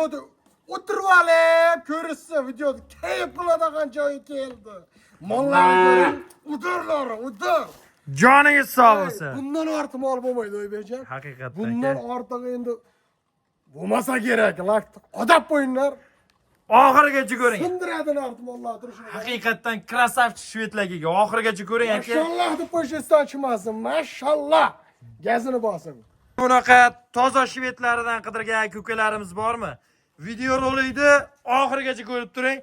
videoda o'tirib olib ko'rishsa videoda kayf qiladigan joyi keldi. Mollarni ko'ring, udur. Joningiz sog' bo'lsin. Bundan ortiq mol bo'lmaydi Oybekjon. Haqiqatdan. Bundan ortiq endi bo'lmasa kerak. Odab qo'yinglar. Oxirigacha ko'ring. Sindiradilar ortiq mollar turishini. Haqiqatdan krasavchi shvedlarga oxirigacha ko'ring aka. Mashallah deb qo'yishdan chiqmasin. Mashallah. Gazini bosin. Bunaqa toza shvedlaridan qidirgan ko'kalarimiz bormi? Video rolikni oxirigacha ko'rib turing.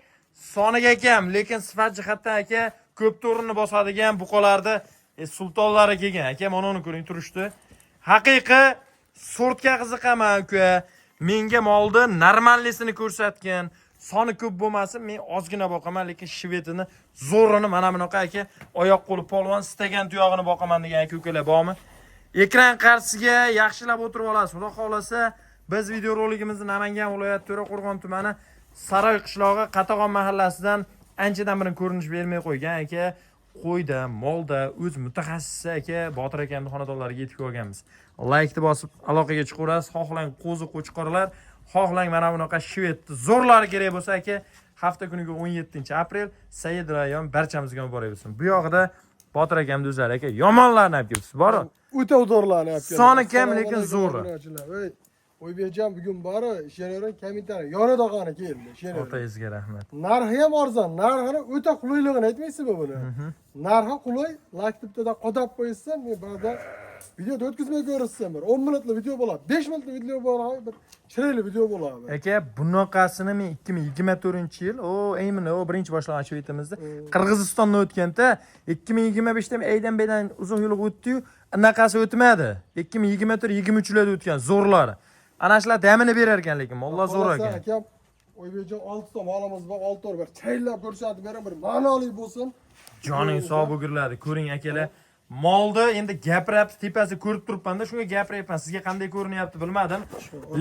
Soniga kam, lekin sifat jihatdan aka ko'p to'rinni bosadigan buqalarda sultonlari kelgan aka. Mana uni ko'ring turishdi. Haqiqiy sortga qiziqaman aka. Menga molni normallisini ko'rsatgan. Soni ko'p bo'lmasin, men ozgina boqaman, lekin shvedini zo'rini mana bunaqa aka oyoq qo'li polvon istagan tuyog'ini boqaman degan ko'kalar bormi? Ekran qarshisiga yaxshilab o'tirib olasiz. Xudo xolasa, biz video roligimizni Namangan viloyati To'raqo'rg'on tumani Saroy qishlog'i Qatag'on mahallasidan anchadan beri ko'rinish bermay qo'ygan aka. Qo'yda, molda o'z mutaxassisi aka Botir akamning xonadonlariga yetib kelganmiz. Like ni bosib aloqaga chiqaverasiz. Xohlang qo'zi qo'chqorlar, xohlang mana bunaqa shvedni zo'rlari kerak bo'lsa aka, hafta kuniga 17-aprel Said rayon barchamizga muborak bo'lsin. Bu yog'ida Botir akamning o'zlari aka yomonlarni olib kelibsiz, bor. O'ta zo'rlarni olib kelibsiz. Soni kam, lekin zo'ri. Oybekjon bugun bori Sheneren komitani yonidag'ani keldi. Sheneren. Otangizga rahmat. Narxi ham arzon. Narxini o'ta qulayligini aytmaysizmi buni? Narxi qulay, laktibda qodab qo'ysa, men ba'zan videoda o'tkazmay ko'rsam, 10 minutlik video bo'ladi, 5 minutlik video bo'ladi, bir chiroyli video bo'ladi. Aka, bunaqasini men 2024-yil, aynan birinchi boshlang'ich aytamizda Qirg'izistonda o'tganda 2025da men aydan bedan uzoq yo'l o'tdi-yu, anaqasi o'tmadi. 2024-23-larda o'tgan zo'rlari. Ana shular damini berar ekan, lekin mollar zo'r ekan. Akam Oybekjon 6 ta molimiz bor, 6 ta bir chaylab ko'rsatib beraman, bir ma'noli bo'lsin. Joning sog' bo'lgirladi. Ko'ring akalar, molni endi gapiryapti, tepasi ko'rib turibman-da, shunga gapiryapman. Sizga qanday ko'rinyapti bilmadim.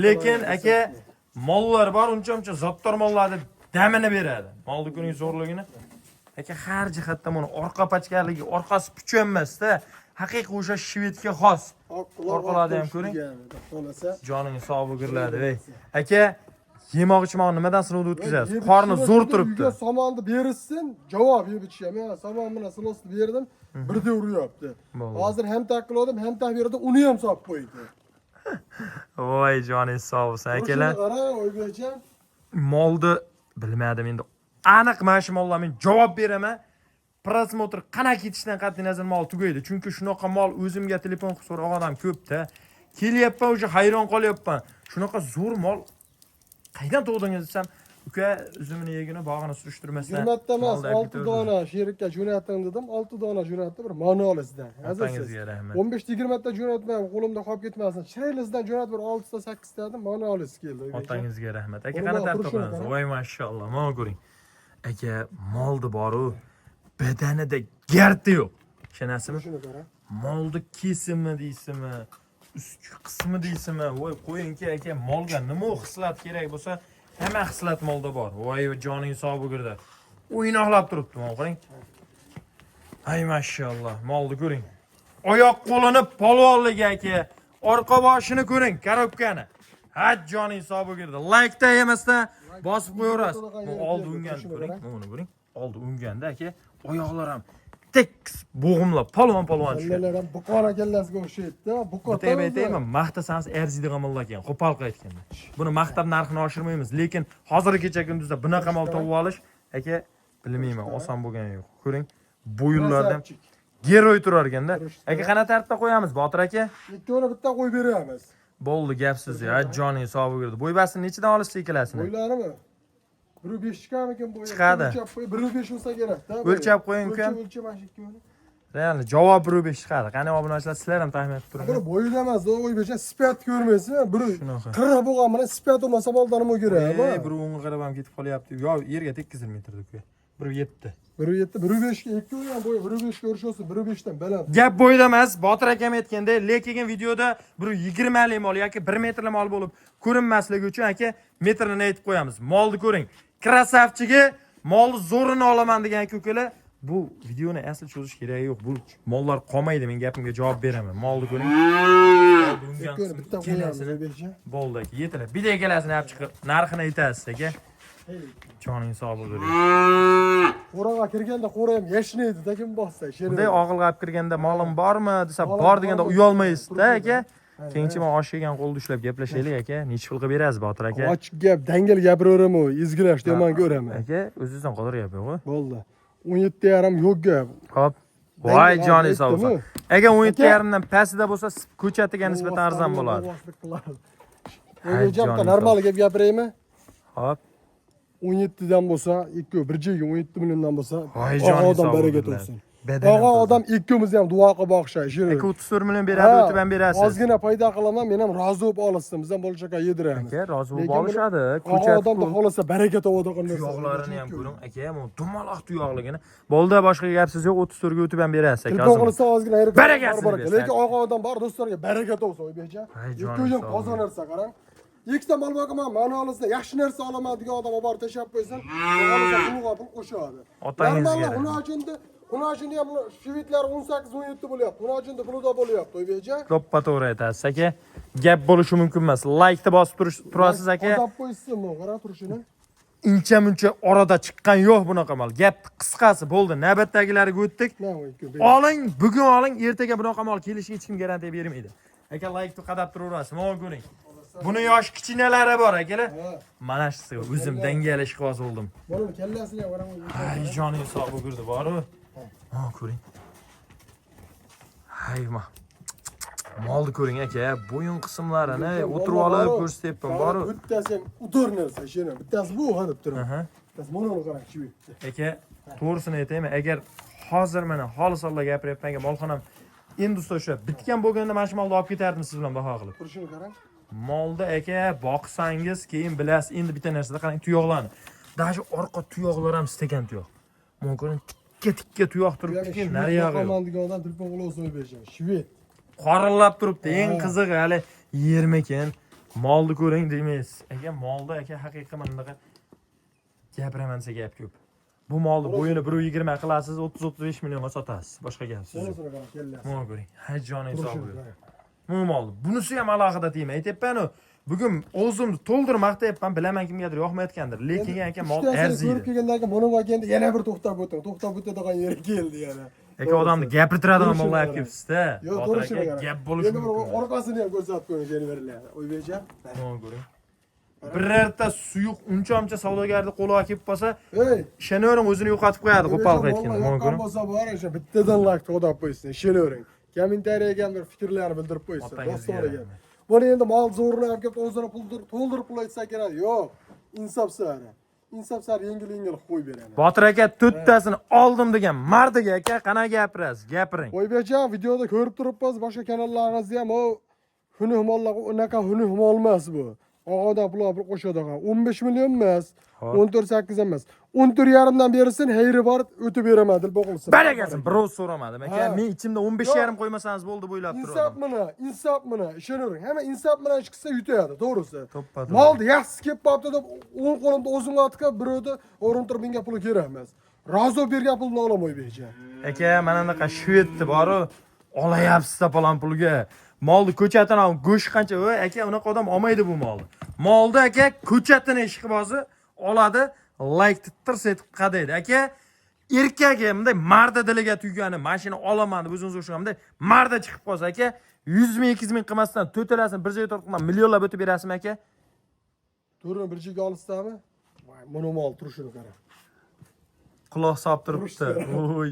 Lekin aka, mollar bor, uncha zotdor mollarni damini beradi. Molni ko'ring zo'rligini. Aka, har jihatdan buni orqa pachkaligi, orqasi puchanmasda, haqiqiy o'sha shvedga xos. Orqalarni ham ko'ring. Joningiz sog' bo'lgirladi. Aka, yemoq-ichmoq nimadan sinovdan o'tkazasiz? Qorni zo'r turibdi. Uyga somonni berishsin, javob yeb ichishim. Men somon bilan silosni berdim, birda uryapti. Hozir ham taqqiladim, ham taq berdi, uni ham solib qo'ydi. Voy, joningiz sog' bo'lsin akalar. Qara, Oybekjon. Molni bilmadim endi. Aniq mana shu mollar men javob beraman. Prosmotr qana ketishdan qat'iy nazar mol tugaydi. Chunki shunaqa mol o'zimga telefon qilib so'ragan odam ko'p-da. Kelyapman, o'sha hayron qolyapman. Shunaqa zo'r mol qaydan tug'dingiz desam, uka uzumini yegini bog'ini surishtirmasdan. 20 emas, 6 dona sherikka jo'natdim dedim. 6 dona jo'natdi bir manualisidan. Otangizga rahmat. 15-20 ta jo'natmay, qo'limda qolib ketmasin. Chiroylisidan jo'natib bir 6 ta 8 ta dedim, manualisi keldi. Otangizga rahmat. Aka qana tartiblanasiz. Voy mashalloh, mana ko'ring. Aka, moldi bor-u, badanida gardi yo'q. Tushunasizmi? Molni kesimi deysizmi? Ustki qismi deysizmi? Voy qo'yingki aka, molga nima xislat kerak bo'lsa, hamma xislat molda bor. Voy joning sog' bo'lgirdi. O'ynoqlab turibdi, mana qarang. Ay mashalloh, molni ko'ring. Oyoq qo'lini polvonligi aka, orqa boshini ko'ring, korobkani. Ha joning sog' bo'lgirdi. Like ta emasdan bosib qo'yaverasiz. Oldi ungan ko'ring, mana ko'ring. Oldi unganda aka, oyoqlar ham tekis bo'g'imlab polvon tushadi. Allalar ham buqor akallasiga o'xshaydi-da. Buqor aytaymi, maqtasangiz arziydigan mollar ekan, qo'polqa aytganda. Buni maqtab narxini oshirmaymiz, lekin hozirgi kecha kunduzda bunaqa mol topib olish aka bilmayman, oson bo'lgani yo'q. Ko'ring, bo'yinlarda geroy turar ekanda. Aka qana tartibda qo'yamiz, Botir aka? Ikkoni bitta qo'yib beramiz. Bo'ldi, gapsiz ya, joning sog' bo'lgirdi. Bo'ybasini nechidan olishsa kelasini? Bo'ylarimi? 1.5 chiqamikan bo'yi. Chiqadi. 1.5 bo'lsa kerak-da. O'lchab qo'ying uka. O'lchaman ikkoni. Realni javob 1.5 chiqadi. Qani obunachilar sizlar ham taxmin qilib turing. Buni bo'yida emas, Oybekjon sifat ko'rmaysizmi? Bir qirra bo'lgan bilan sifat bo'lmasa boldan nima kerak? Bir o'ng'i qarab ham ketib qolyapti. Yo, yerga tekkizir metrda uka. 1.7. 1.7, 1.5 ga ikki o'ygan bo'yi 1.5 ga urishsa 1.5 dan baland. Gap bo'yida emas, Botir akam aytganda, lekin videoda 1.20 lik mol yoki 1 metrli mol bo'lib ko'rinmasligi uchun aka metrini aytib qo'yamiz. Molni ko'ring. Krasavchiga mol zo'rini olaman degan ko'kalar Bu videoni asl cho'zish keragi yo'q. Bu mollar qolmaydi, men gapimga javob beraman. Molni ko'ring. Bitta qo'yamiz Oybekjon. Bo'ldi aka, yetiladi. Bitta ekalasini olib chiqib, narxini aytasiz aka. Joning sog' bo'ling. Qo'raga kirganda qo'ra ham yashnaydi-da kim bossa. Bunday og'ilga olib kirganda molim bormi desa, bor deganda uyolmaysiz-da aka. Keyinchi men osh yegan qo'lda ushlab gaplashaylik aka. Necha pul qilib berasiz Botir aka? Ochiq gap, dangil gapiraveramo, izgilash deman ko'raman. Aka, o'zingizdan qadar gap yo'q. Bo'ldi. 17,5 yo'q gap. Hop. Voy joning sog' bo'lsin. Agar 17,5 dan pastida bo'lsa, ko'chatiga nisbatan arzon bo'ladi. Oybekjon, normal gap gapiraymi? Hop. 17 dan bo'lsa, 17 milliondan bo'lsa, Voy joning odam sog' barakat bo'lsin. olsin. Og'a odam ikkimizni ham duo qilib boqishaylik. Aka 34 million beradi, o'tib ham berasiz. Ozgina foyda qilaman, men ham rozi bo'lib olsin. Biz ham bo'lishaka yediramiz. Aka, rozi bo'lib olishadi. Og'a odamda xolasa barakat ovodigan narsa. Tuyoqlarini ham ko'ring. Aka, bu dumaloq tuyoqligini. Bo'ldi, boshqa gap siz yo'q, 34 ga o'tib ham berasiz aka. Telefon qilsa ozgina ayirib barakasini bersin. Lekin og'a odam bor, do'stlarga barakat bo'lsin Oybekjon. Ikkoyim qozon narsa qarang. Ikkita mol boqaman, mani olasida yaxshi narsa olaman degan odam olib tashab qo'ysin. Xolasa pulga pul qo'shadi. Otangizga. Uni uchun ham shvitlar 18-17 bo'lyapti. Uni uchun pulda bo'lyapti Oybekjon. To'ppa to'g'ri aytasiz aka. Gap bo'lishi mumkin emas. Like ni bosib turasiz aka. Odam qo'ysinmi, qara turishini. Incha-muncha orada chiqqan yo'q bunaqa mol. Gap qisqasi bo'ldi. Navbatdagilariga o'tdik. Oling, bugun oling, ertaga bunaqa mol kelishiga hech kim garantiya bermaydi. Aka like ni qadab turaverasiz. Mana ko'ring. Buni yosh kichkinalari bor akalar. Mana shu o'zim dangalish qilib oldim. Buni kallasini ham qarang. Ay joning sog' bo'lgurdi, bormi? Ha, ko'ring. Hayma. Molni ko'ring aka, bo'yin qismlarini o'tirib olib ko'rsatyapman, boru. Bittasi ham udur narsa, shuni. Bittasi bu qarab turibdi. Bittasi buni qarang, shu. Aka, to'g'risini aytaymi, agar hozir mana xolisonlar gapiryapman, molxonam endi o'sha bitgan bo'lganda mana shu molni olib ketardim siz bilan baho qilib. Turishini qarang. Molda aka boqsangiz, keyin bilasiz, endi bitta narsada qarang, tuyoqlarni. Даже orqa tuyoqlar ham istagan tuyoq. Mumkin tikka tuyoq turibdi, nariyog'i. Qo'man degan odam telefon qilib o'sib berishgan. Shved. Qorillab turibdi. Eng qizig'i hali yermikin. Molni ko'ring deymiz. Aka, molda aka haqiqiy mana bunaqa gapiraman desa gap ko'p. Bu molni bo'yini 1.20 qilasiz, 30-35 millionga sotasiz. Boshqa gap siz. Mana ko'ring. Ha joning sog' bo'ling. Bu molni. Bunisi ham alohida deyman. Aytayapman-ku. Bugun o'zimni to'ldirib maqtayapman, bilaman kimgadir yoqmayotgandir. Lekin aka mol arziydi. Ko'rib kelgandan keyin buni olganda yana bir to'xtab o'ting. To'xtab o'tadigan yeri keldi yana. Aka odamni gapirtiradigan mollar olib kelibsiz-da. Yo'q, to'g'ri gap bo'lishi mumkin. Orqasini ham ko'rsatib qo'ying janiverlar. Oybekjon. Mana ko'ring. Birorta suyuq uncha-muncha savdogarni qo'liga kelib qolsa, ishonavering o'zini yo'qotib qo'yadi, qo'pol qaytganda. Mana ko'ring. Bo'lsa bor, o'sha bittadan like to'dab qo'ysin, ishonavering. Kommentariyaga ham bir fikrlarni bildirib qo'ysin. Do'stlarga. Buni endi mol zo'rni olib kelib o'zini to'ldirib pul aytsa kerak. Yo'q, insof sari. Insof sari yengil qo'yib beradi. Botir aka to'ttasini oldim degan mardiga aka, qana gapirasiz? Gapiring. Oybekjon, videoda ko'rib turibmiz, boshqa kanallaringizda ham o hunuh mollar unaqa hunuh mol emas bu. Og'ada pul qo'shadigan 15 million emas, 14.8 emas. 14,5 dan berisin, hayri bor, o'tib beraman deb bo'qilsin. Barakasin, birov so'ramadim aka. Men ichimda 15,5 qo'ymasangiz bo'ldi bo'ylab turaman. Insof mana, ishonavering. Hamma insof bilan chiqsa yutadi, to'g'risi. Molni yaxshi kelib qolibdi deb o'ng qo'limda o'zimga otib, birovni o'rintirib menga pul kerak emas. Rozi bergan pulni olaman Oybekjon. Aka, mana bunaqa shvedni boru, olayapsiz falan pulga. Molni ko'chatini ham go'sht qancha, voy aka, unaqa odam olmaydi bu molni. Molda aka ko'chatini ishqibozi oladi, like tirs etib qadaydi. Aka, erkagi bunday marda diliga tuygani mashina olaman deb o'zingiz o'shamda marda chiqib qolsa aka, 100 ming 200 ming qilmasdan to'talasini bir joyga tortib millionlab o'tib berasizmi aka? To'g'ri, bir joyga olisizmi? Voy, mana mol turishini qara. Quloq solib turibdi. Voy,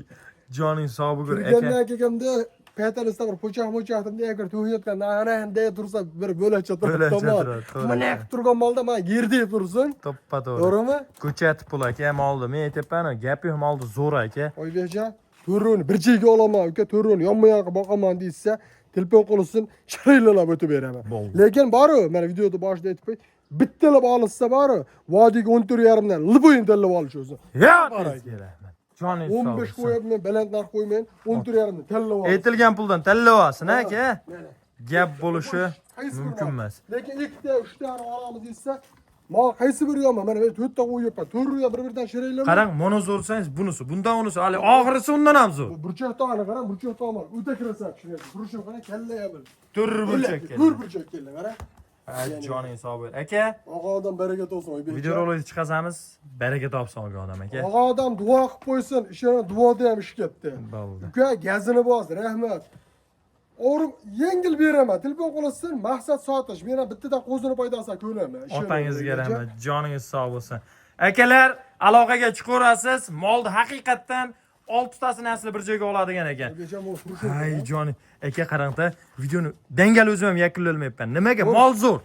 joning sog' bo'lgur aka. Kelgandan kelganda paytanisda bir po'choq-mo'choqda agar to'yayotganda ana tursa bir bo'lacha turibdi. Mana turgan molda men yerda tursin. To'ppa to'g'ri. To'g'rimi? Ko'chat pul aka, molni. Men aytayapman, gap yo'q, molni zo'r aka. Oybekjon, to'roni bir joyga olaman, uka, to'roni yonma-yoqqa boqaman deysa, telefon qilsin, shiraylalab o'tib beraman. Lekin boru, mana videoda boshida aytib qo'y, bittalab olsa boru, vodiga 14,5 dan liboyin tanlab olish o'zi. Yo'q, joning sog' 15 qo'yibman, baland narx qo'ymayman, 14,5 dan tanlab ol. Aytilgan puldan tanlab olsin aka. Gap bo'lishi mumkin emas. Lekin ikkita, 3 ta olamiz desa, Ma qaysi biri yomon? Mana men 4 ta qo'yibman. 4 bir-biridan shiraylaman. Qarang, mana zo'rsangiz bunisi, bundan unisi, hali oxirisi undan ham zo'r. Burchoqtog'ini qarang, burchoqtog'im. O'ta kirasat tushunasiz. Turishim qarang, kalla ham. Tur burchak keldi. Tur burchak keldi, qarang. Ay, joning sog' bo'l. Aka, Og'a odam baraka topsin. videorolikni chiqazamiz, baraka topsin olgan odam aka. Og'a odam duo qilib qo'ysin, ishona duoda ham ish ketdi. Bo'ldi. Uka, gazini bos, rahmat. O'rim yengil beraman. Telefon qilasan, maqsad sotish. Men ham bittadan qo'zini foydasidan ko'raman. Otangizga rahmat, joningiz sog' bo'lsin. Akalar, aloqaga chiqaverasiz. Molni haqiqatdan 6 tasini asli bir joyga oladigan ekan. Hay jonim. Aka qarang-da, videoni dangal o'zim ham yakunlolmayapman. Nimaga? Mol zo'r.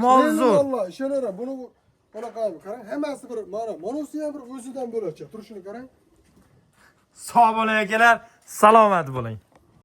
Mol zo'r. Vallahi ishonaram. Buni qanaqami? Qarang, hammasi bir mana monosi ham bir o'zidan bo'lacak. Turishini qarang. Sog' bo'ling akalar, salomat bo'ling.